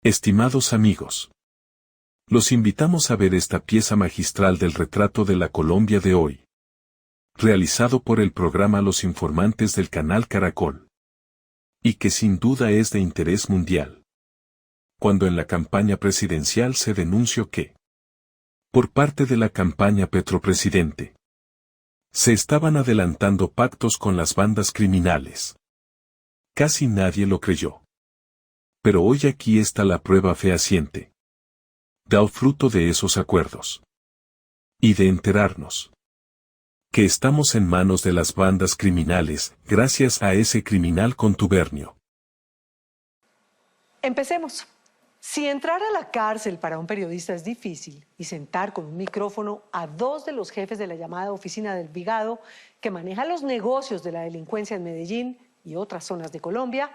Estimados amigos, los invitamos a ver esta pieza magistral del retrato de la Colombia de hoy, realizado por el programa Los Informantes del Canal Caracol, y que sin duda es de interés mundial. Cuando en la campaña presidencial se denunció que, por parte de la campaña Petropresidente, se estaban adelantando pactos con las bandas criminales. Casi nadie lo creyó. Pero hoy aquí está la prueba fehaciente del fruto de esos acuerdos. Y de enterarnos que estamos en manos de las bandas criminales gracias a ese criminal contubernio. Empecemos. Si entrar a la cárcel para un periodista es difícil y sentar con un micrófono a dos de los jefes de la llamada Oficina del Envigado que maneja los negocios de la delincuencia en Medellín y otras zonas de Colombia,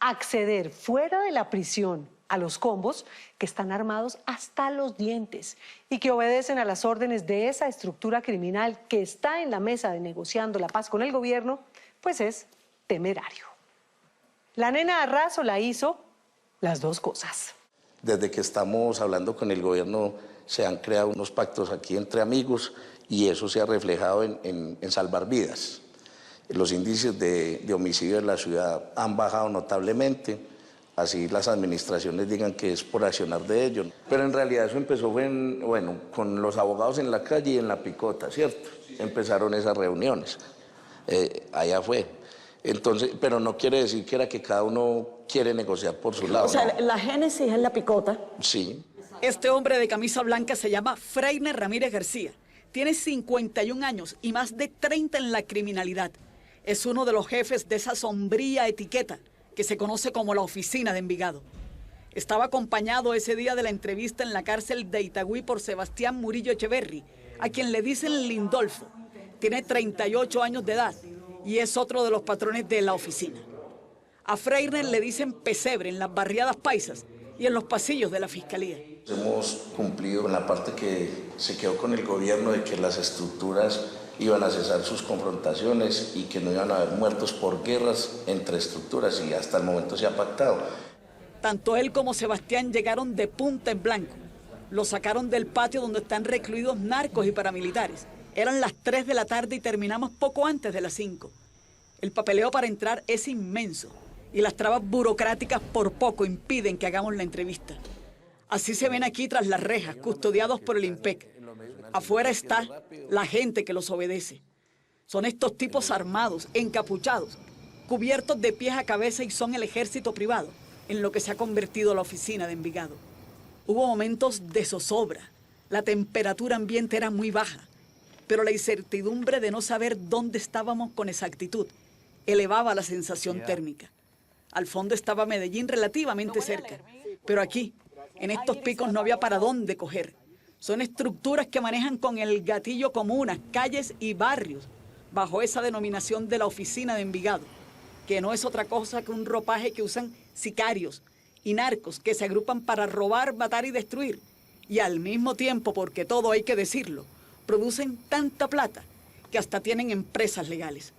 acceder fuera de la prisión a los combos que están armados hasta los dientes y que obedecen a las órdenes de esa estructura criminal que está en la mesa de negociando la paz con el gobierno, pues es temerario. La nena Arrazo la hizo las dos cosas. Desde que estamos hablando con el gobierno se han creado unos pactos aquí entre amigos y eso se ha reflejado en salvar vidas. Los índices de homicidio en la ciudad han bajado notablemente, así las administraciones digan que es por accionar de ellos. Pero en realidad eso empezó con los abogados en la calle y en la picota, ¿cierto? Empezaron esas reuniones, allá fue. Entonces, pero no quiere decir que era que cada uno quiere negociar por su lado. O sea, ¿no? la génesis es la picota. Sí. Este hombre de camisa blanca se llama Freiner Ramírez García. Tiene 51 años y más de 30 en la criminalidad. Es uno de los jefes de esa sombría etiqueta que se conoce como la Oficina de Envigado. Estaba acompañado ese día de la entrevista en la cárcel de Itagüí por Sebastián Murillo Echeverri, a quien le dicen Lindolfo. Tiene 38 años de edad y es otro de los patrones de la oficina. A Freiner le dicen pesebre en las barriadas paisas y en los pasillos de la fiscalía. Hemos cumplido con la parte que se quedó con el gobierno de que las estructuras iban a cesar sus confrontaciones y que no iban a haber muertos por guerras entre estructuras y hasta el momento se ha pactado. Tanto él como Sebastián llegaron de punta en blanco. Lo sacaron del patio donde están recluidos narcos y paramilitares. Eran las 3 de la tarde y terminamos poco antes de las 5. El papeleo para entrar es inmenso y las trabas burocráticas por poco impiden que hagamos la entrevista. Así se ven aquí tras las rejas, custodiados por el IMPEC. Afuera está la gente que los obedece. Son estos tipos armados, encapuchados, cubiertos de pies a cabeza y son el ejército privado, en lo que se ha convertido la Oficina de Envigado. Hubo momentos de zozobra, la temperatura ambiente era muy baja, pero la incertidumbre de no saber dónde estábamos con exactitud elevaba la sensación térmica. Al fondo estaba Medellín relativamente cerca, pero aquí, en estos picos no había para dónde coger. Son estructuras que manejan con el gatillo comunas, calles y barrios, bajo esa denominación de la Oficina de Envigado, que no es otra cosa que un ropaje que usan sicarios y narcos que se agrupan para robar, matar y destruir. Y al mismo tiempo, porque todo hay que decirlo, producen tanta plata que hasta tienen empresas legales.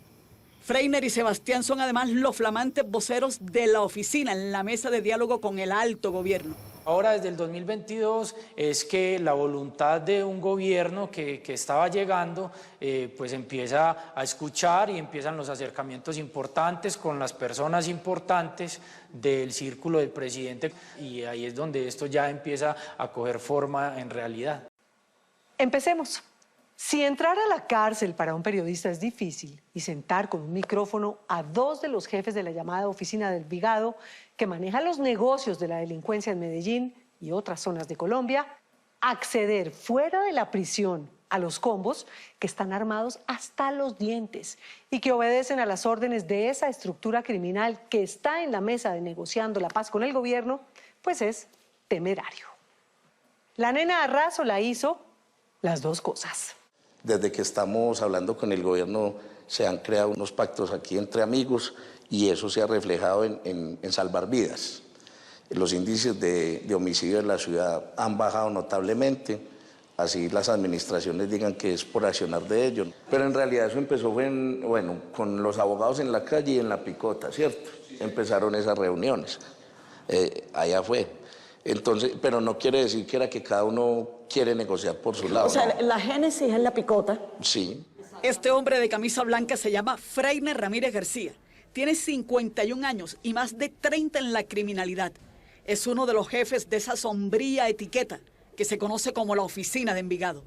Freiner y Sebastián son además los flamantes voceros de la oficina en la mesa de diálogo con el alto gobierno. Ahora, desde el 2022, es que la voluntad de un gobierno que estaba llegando, pues empieza a escuchar y empiezan los acercamientos importantes con las personas importantes del círculo del presidente y ahí es donde esto ya empieza a coger forma en realidad. Empecemos. Si entrar a la cárcel para un periodista es difícil y sentar con un micrófono a dos de los jefes de la llamada Oficina del Envigado que maneja los negocios de la delincuencia en Medellín y otras zonas de Colombia, acceder fuera de la prisión a los combos que están armados hasta los dientes y que obedecen a las órdenes de esa estructura criminal que está en la mesa de negociando la paz con el gobierno, pues es temerario. La nena Arrazo la hizo las dos cosas. Desde que estamos hablando con el gobierno se han creado unos pactos aquí entre amigos y eso se ha reflejado en salvar vidas. Los índices de homicidio en la ciudad han bajado notablemente, así las administraciones digan que es por accionar de ellos. Pero en realidad eso empezó con los abogados en la calle y en la picota, ¿cierto? Empezaron esas reuniones, allá fue. Entonces, pero no quiere decir que era que cada uno quiere negociar por su lado. O sea, ¿no? la génesis es la picota. Sí. Este hombre de camisa blanca se llama Freiner Ramírez García. Tiene 51 años y más de 30 en la criminalidad. Es uno de los jefes de esa sombría etiqueta que se conoce como la Oficina de Envigado.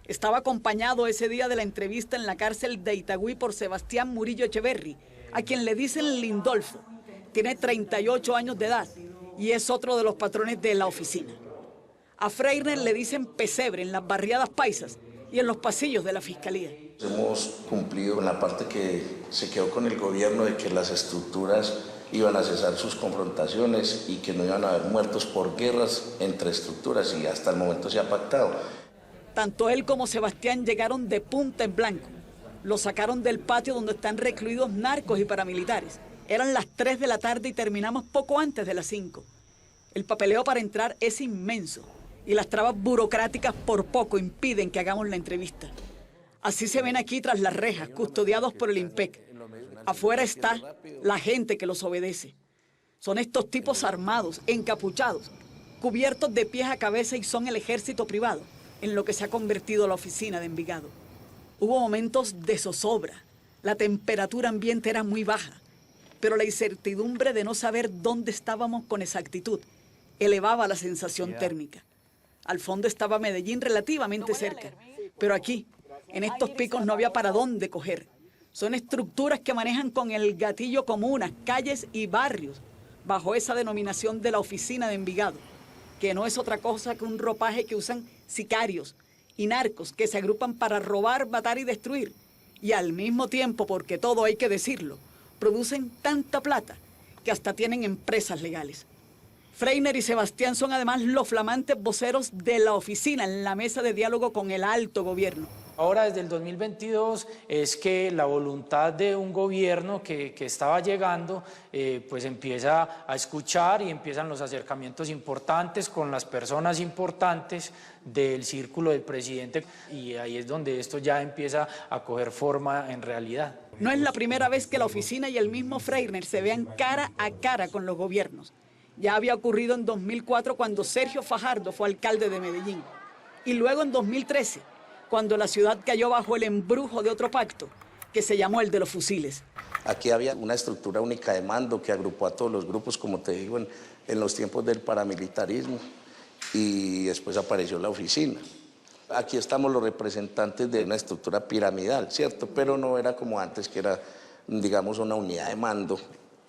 Estaba acompañado ese día de la entrevista en la cárcel de Itagüí por Sebastián Murillo Echeverri, a quien le dicen Lindolfo. Tiene 38 años de edad y es otro de los patrones de la oficina. A Freiner le dicen pesebre en las barriadas paisas y en los pasillos de la fiscalía. Hemos cumplido con la parte que se quedó con el gobierno de que las estructuras iban a cesar sus confrontaciones y que no iban a haber muertos por guerras entre estructuras, y hasta el momento se ha pactado. Tanto él como Sebastián llegaron de punta en blanco. Lo sacaron del patio donde están recluidos narcos y paramilitares. Eran las 3 de la tarde y terminamos poco antes de las 5. El papeleo para entrar es inmenso y las trabas burocráticas por poco impiden que hagamos la entrevista. Así se ven aquí tras las rejas, custodiados por el IMPEC. Afuera está la gente que los obedece. Son estos tipos armados, encapuchados, cubiertos de pies a cabeza, y son el ejército privado en lo que se ha convertido la oficina de Envigado. Hubo momentos de zozobra. La temperatura ambiente era muy baja, pero la incertidumbre de no saber dónde estábamos con exactitud elevaba la sensación térmica. Al fondo estaba Medellín relativamente cerca, pero aquí, en estos picos, no había para dónde coger. Son estructuras que manejan con el gatillo comunas, calles y barrios, bajo esa denominación de la Oficina de Envigado, que no es otra cosa que un ropaje que usan sicarios y narcos que se agrupan para robar, matar y destruir. Y al mismo tiempo, porque todo hay que decirlo, producen tanta plata que hasta tienen empresas legales. Freiner y Sebastián son además los flamantes voceros de la oficina en la mesa de diálogo con el alto gobierno. Ahora, desde el 2022, es que la voluntad de un gobierno que estaba llegando, pues empieza a escuchar y empiezan los acercamientos importantes con las personas importantes del círculo del presidente, y ahí es donde esto ya empieza a coger forma en realidad. No es la primera vez que la oficina y el mismo Freiner se vean cara a cara con los gobiernos. Ya había ocurrido en 2004 cuando Sergio Fajardo fue alcalde de Medellín, y luego en 2013, cuando la ciudad cayó bajo el embrujo de otro pacto, que se llamó el de los fusiles. Aquí había una estructura única de mando que agrupó a todos los grupos, como te digo, en los tiempos del paramilitarismo, y después apareció la oficina. Aquí estamos los representantes de una estructura piramidal, ¿cierto? Pero no era como antes, que era, digamos, una unidad de mando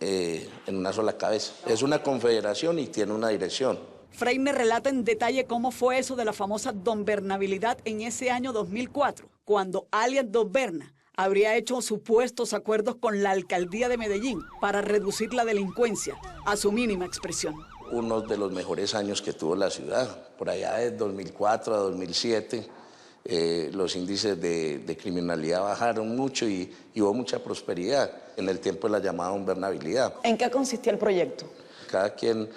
en una sola cabeza. Es una confederación y tiene una dirección. Freiner relata en detalle cómo fue eso de la famosa donbernabilidad en ese año 2004, cuando alias Don Berna habría hecho supuestos acuerdos con la alcaldía de Medellín para reducir la delincuencia a su mínima expresión. Uno de los mejores años que tuvo la ciudad, por allá de 2004 a 2007, los índices de criminalidad bajaron mucho y hubo mucha prosperidad en el tiempo de la llamada donbernabilidad. ¿En qué consistía el proyecto? Cada quien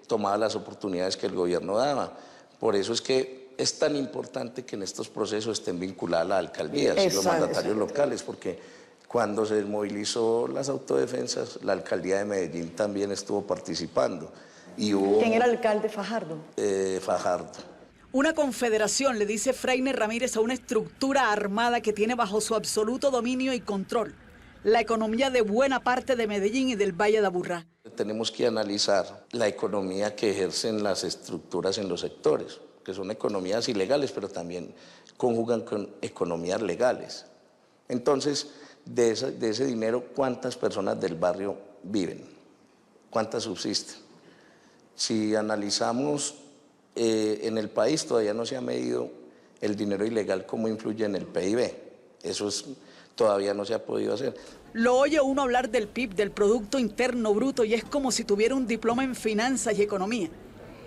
tomaba las oportunidades que el gobierno daba. Por eso es que es tan importante que en estos procesos estén vinculadas las alcaldías y los mandatarios locales, porque cuando se desmovilizó las autodefensas, la alcaldía de Medellín también estuvo participando. Y hubo, ¿Quién era el alcalde? Fajardo. Fajardo. Una confederación, le dice Freiner Ramírez a una estructura armada que tiene bajo su absoluto dominio y control la economía de buena parte de Medellín y del Valle de Aburrá. Tenemos que analizar la economía que ejercen las estructuras en los sectores, que son economías ilegales, pero también conjugan con economías legales. Entonces, de ese dinero, ¿cuántas personas del barrio viven? ¿Cuántas subsisten? Si analizamos en el país, todavía no se ha medido el dinero ilegal cómo influye en el PIB. Eso todavía no se ha podido hacer. Lo oye uno hablar del PIB, del Producto Interno Bruto, y es como si tuviera un diploma en finanzas y economía.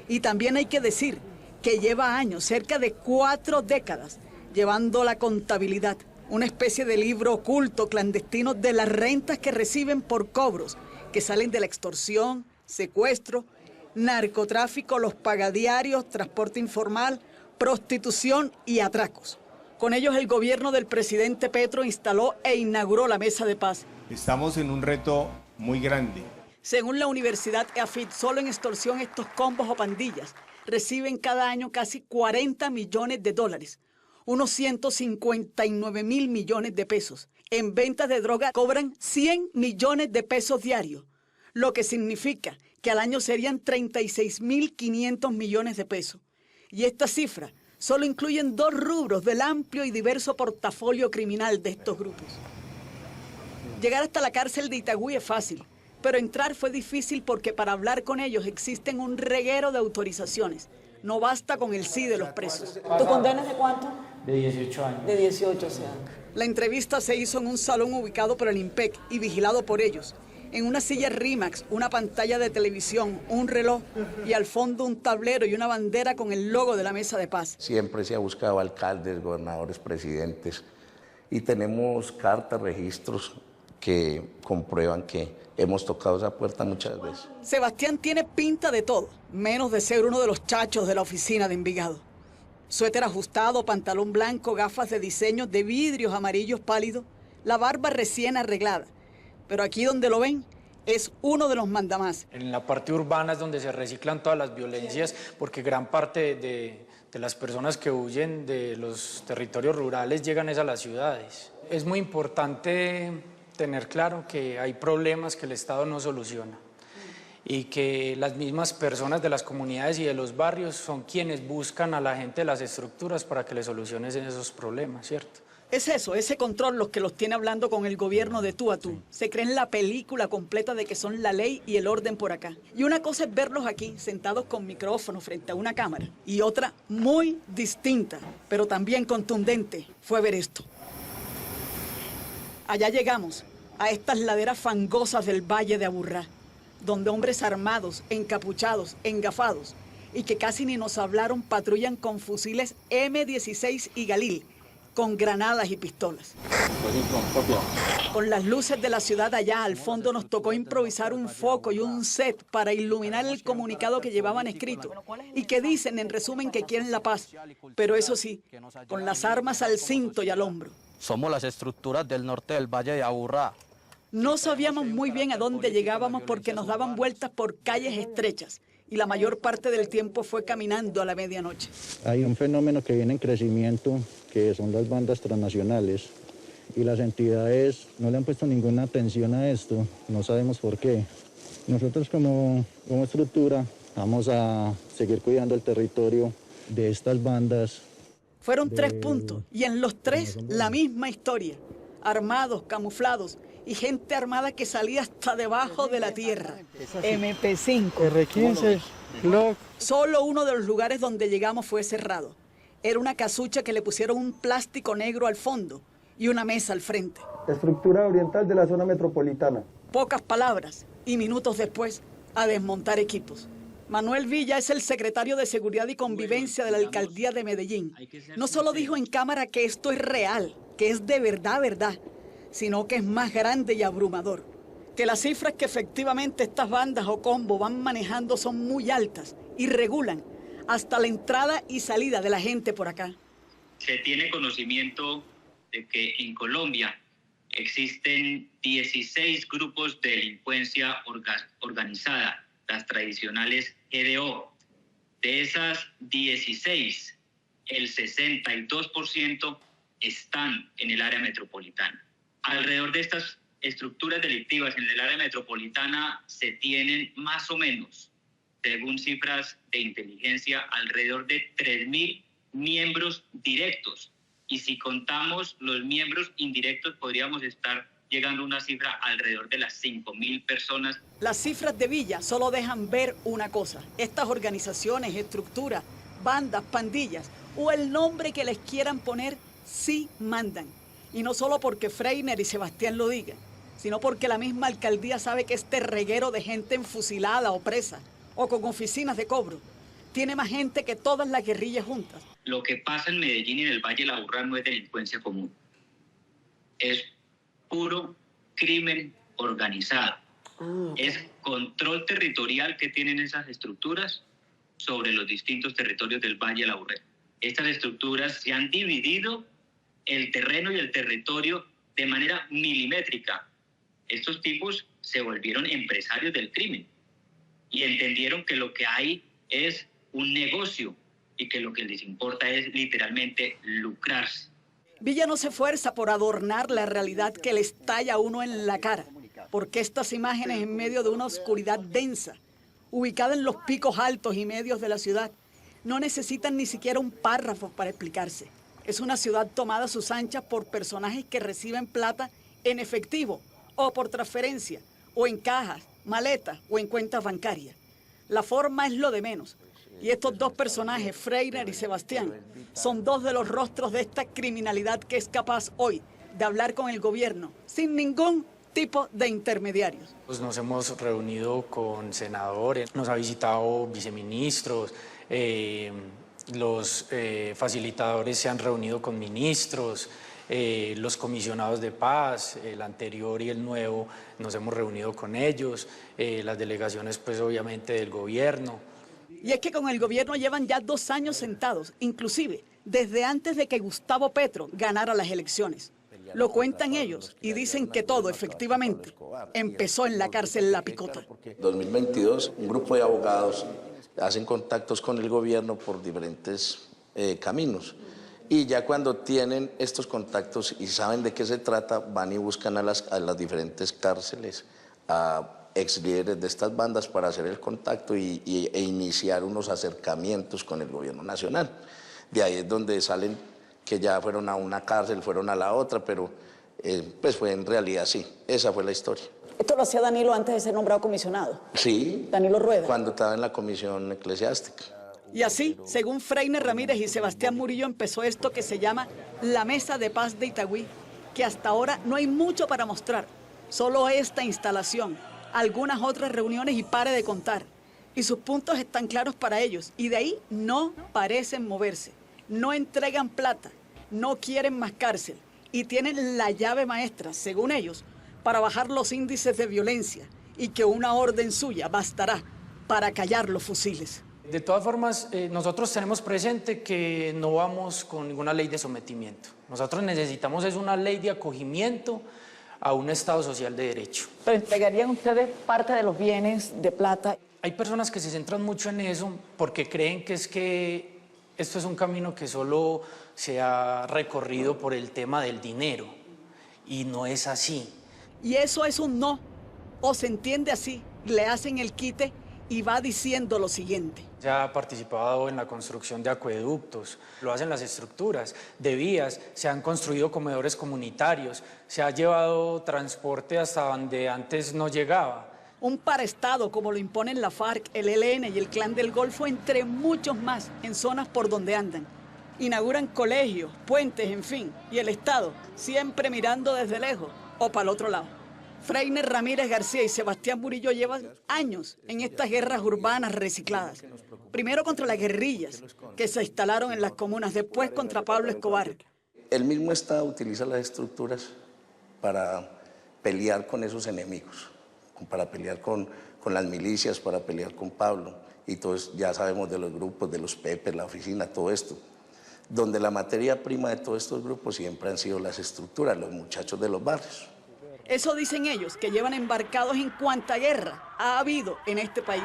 Y también hay que decir que lleva años, cerca de 4 décadas, llevando la contabilidad, una especie de libro oculto, clandestino, de las rentas que reciben por cobros, que salen de la extorsión, secuestro, narcotráfico, los pagadiarios, transporte informal, prostitución y atracos. Con ellos el gobierno del presidente Petro instaló e inauguró la Mesa de Paz. Estamos en un reto muy grande. Según la Universidad EAFIT, solo en extorsión estos combos o pandillas reciben cada año casi 40 millones de dólares, unos 159.000 millones de pesos. En ventas de droga cobran 100 millones de pesos diarios, lo que significa que al año serían 36.500 millones de pesos. Y esta cifra solo incluyen 2 rubros del amplio y diverso portafolio criminal de estos grupos. Llegar hasta la cárcel de Itagüí es fácil, pero entrar fue difícil porque para hablar con ellos existen un reguero de autorizaciones. No basta con el sí de los presos. ¿Tu condena es de cuánto? De 18 años. De 18, o sea. La entrevista se hizo en un salón ubicado por el IMPEC y vigilado por ellos. En una silla RIMAX, una pantalla de televisión, un reloj y al fondo un tablero y una bandera con el logo de la Mesa de Paz. Siempre se ha buscado alcaldes, gobernadores, presidentes y tenemos cartas, registros que comprueban que hemos tocado esa puerta muchas veces. Sebastián tiene pinta de todo, menos de ser uno de los chachos de la oficina de Envigado. Suéter ajustado, pantalón blanco, gafas de diseño de vidrios amarillos pálidos, la barba recién arreglada. Pero aquí donde lo ven, es uno de los mandamás. En la parte urbana es donde se reciclan todas las violencias, porque gran parte de las personas que huyen de los territorios rurales llegan a las ciudades. Es muy importante tener claro que hay problemas que el Estado no soluciona y que las mismas personas de las comunidades y de los barrios son quienes buscan a la gente de las estructuras para que les solucionen esos problemas, ¿cierto? Es eso, ese control los que los tiene hablando con el gobierno de tú a tú. Se creen la película completa de que son la ley y el orden por acá. Y una cosa es verlos aquí, sentados con micrófono frente a una cámara. Y otra, muy distinta, pero también contundente, fue ver esto. Allá llegamos, a estas laderas fangosas del Valle de Aburrá, donde hombres armados, encapuchados, engafados, y que casi ni nos hablaron, patrullan con fusiles M16 y Galil, con granadas y pistolas. Con las luces de la ciudad allá al fondo nos tocó improvisar un foco y un set para iluminar el comunicado que llevaban escrito y que dicen en resumen que quieren la paz, pero eso sí, con las armas al cinto y al hombro. Somos las estructuras del norte del Valle de Aburrá. No sabíamos muy bien a dónde llegábamos porque nos daban vueltas por calles estrechas y la mayor parte del tiempo fue caminando a la medianoche. Hay un fenómeno que viene en crecimiento, que son las bandas transnacionales, y las entidades no le han puesto ninguna atención a esto, no sabemos por qué. Nosotros como estructura vamos a seguir cuidando el territorio de estas bandas. Fueron 3 puntos y en los 3 la misma historia, armados, camuflados y gente armada que salía hasta debajo de la tierra. MP5. R15, Glock. Solo uno de los lugares donde llegamos fue cerrado. Era una casucha que le pusieron un plástico negro al fondo y una mesa al frente. Estructura oriental de la zona metropolitana. Pocas palabras y minutos después a desmontar equipos. Manuel Villa es el secretario de Seguridad y Convivencia de la Alcaldía de Medellín. No solo dijo en cámara que esto es real, que es de verdad, sino que es más grande y abrumador. Que las cifras que efectivamente estas bandas o combos van manejando son muy altas y regulan hasta la entrada y salida de la gente por acá. Se tiene conocimiento de que en Colombia existen 16 grupos de delincuencia organizada, las tradicionales GDO. De esas 16, el 62% están en el área metropolitana. Alrededor de estas estructuras delictivas en el área metropolitana se tienen más o menos, según cifras de inteligencia, alrededor de 3.000 miembros directos. Y si contamos los miembros indirectos, podríamos estar llegando a una cifra alrededor de las 5.000 personas. Las cifras de Villa solo dejan ver una cosa. Estas organizaciones, estructuras, bandas, pandillas o el nombre que les quieran poner, sí mandan. Y no solo porque Freiner y Sebastián lo digan, sino porque la misma alcaldía sabe que este reguero de gente enfusilada o presa o con oficinas de cobro tiene más gente que todas las guerrillas juntas. Lo que pasa en Medellín y en el Valle de Aburrá no es delincuencia común. Es puro crimen organizado. Es control territorial que tienen esas estructuras sobre los distintos territorios del Valle de Aburrá. Estas estructuras se han dividido el terreno y el territorio de manera milimétrica estos tipos se volvieron empresarios del crimen y entendieron que lo que hay es un negocio y que lo que les importa es literalmente lucrarse. Villa no se esfuerza por adornar la realidad que le estalla a uno en la cara, porque estas imágenes en medio de una oscuridad densa, ubicada en los picos altos y medios de la ciudad, no necesitan ni siquiera un párrafo para explicarse. Es una ciudad tomada a sus anchas por personajes que reciben plata en efectivo o por transferencia, o en cajas, maletas o en cuentas bancarias. La forma es lo de menos. Y estos dos personajes, Freiner y Sebastián, son dos de los rostros de esta criminalidad que es capaz hoy de hablar con el gobierno sin ningún tipo de intermediarios. Pues nos hemos reunido con senadores, nos ha visitado viceministros, los facilitadores se han reunido con ministros, los comisionados de paz, el anterior y el nuevo, nos hemos reunido con ellos, las delegaciones pues obviamente del gobierno. Y es que con el gobierno llevan ya 2 años sentados, inclusive desde antes de que Gustavo Petro ganara las elecciones. Lo cuentan ellos y dicen que todo, efectivamente, empezó en la cárcel La Picota. 2022, un grupo de abogados hacen contactos con el gobierno por diferentes caminos. Y ya cuando tienen estos contactos y saben de qué se trata, van y buscan a las diferentes cárceles a ex líderes de estas bandas para hacer el contacto e iniciar unos acercamientos con el gobierno nacional. De ahí es donde salen que ya fueron a una cárcel, fueron a la otra, pero pues fue en realidad sí, esa fue la historia. ¿Esto lo hacía Danilo antes de ser nombrado comisionado? Sí. Danilo Rueda. Cuando estaba en la comisión eclesiástica. Y así, según Freiner Ramírez y Sebastián Murillo, empezó esto que se llama la Mesa de Paz de Itagüí, que hasta ahora no hay mucho para mostrar, solo esta instalación, algunas otras reuniones y pare de contar. Y sus puntos están claros para ellos, y de ahí no parecen moverse, no entregan plata, no quieren más cárcel, y tienen la llave maestra, según ellos, para bajar los índices de violencia, y que una orden suya bastará para callar los fusiles. De todas formas, nosotros tenemos presente que no vamos con ninguna ley de sometimiento. Nosotros necesitamos es una ley de acogimiento a un Estado social de derecho. ¿Pero entregarían ustedes parte de los bienes de plata? Hay personas que se centran mucho en eso porque creen que esto es un camino que solo se ha recorrido por el tema del dinero, y no es así. Y eso es un no, o se entiende así, le hacen el quite y va diciendo lo siguiente. Se ha participado en la construcción de acueductos, lo hacen las estructuras de vías, se han construido comedores comunitarios, se ha llevado transporte hasta donde antes no llegaba. Un paraestado como lo imponen la FARC, el ELN y el Clan del Golfo, entre muchos más, en zonas por donde andan. Inauguran colegios, puentes, en fin, y el Estado siempre mirando desde lejos o para el otro lado. Freiner Ramírez García y Sebastián Murillo llevan años en estas guerras urbanas recicladas. Primero contra las guerrillas que se instalaron en las comunas, después contra Pablo Escobar. El mismo Estado utiliza las estructuras para pelear con esos enemigos, para pelear con las milicias, para pelear con Pablo. Y todos ya sabemos de los grupos, de los Pepes, la oficina, todo esto. Donde la materia prima de todos estos grupos siempre han sido las estructuras, los muchachos de los barrios. Eso dicen ellos, que llevan embarcados en cuanta guerra ha habido en este país.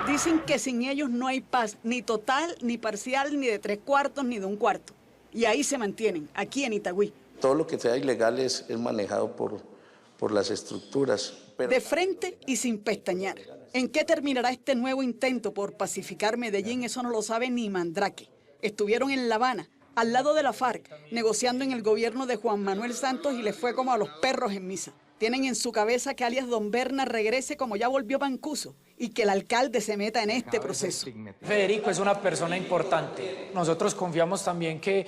Dicen que sin ellos no hay paz, ni total, ni parcial, ni de 3/4, ni de 1/4. Y ahí se mantienen, aquí en Itagüí. Todo lo que sea ilegal es manejado por las estructuras. Pero... De frente y sin pestañear. ¿En qué terminará este nuevo intento por pacificar Medellín? Eso no lo sabe ni Mandrake. Estuvieron en La Habana, al lado de la FARC, negociando en el gobierno de Juan Manuel Santos, y les fue como a los perros en misa. Tienen en su cabeza que alias Don Berna regrese como ya volvió Mancuso y que el alcalde se meta en este proceso. Federico es una persona importante. Nosotros confiamos también que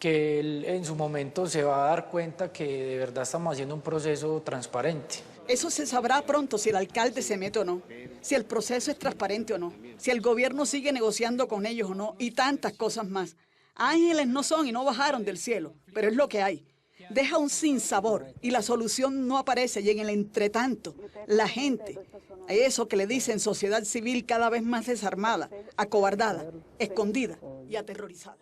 él en su momento se va a dar cuenta que de verdad estamos haciendo un proceso transparente. Eso se sabrá pronto, si el alcalde se mete o no, si el proceso es transparente o no, si el gobierno sigue negociando con ellos o no, y tantas cosas más. Ángeles no son y no bajaron del cielo, pero es lo que hay. Deja un sinsabor y la solución no aparece, y en el entretanto, la gente, eso que le dicen sociedad civil, cada vez más desarmada, acobardada, escondida y aterrorizada.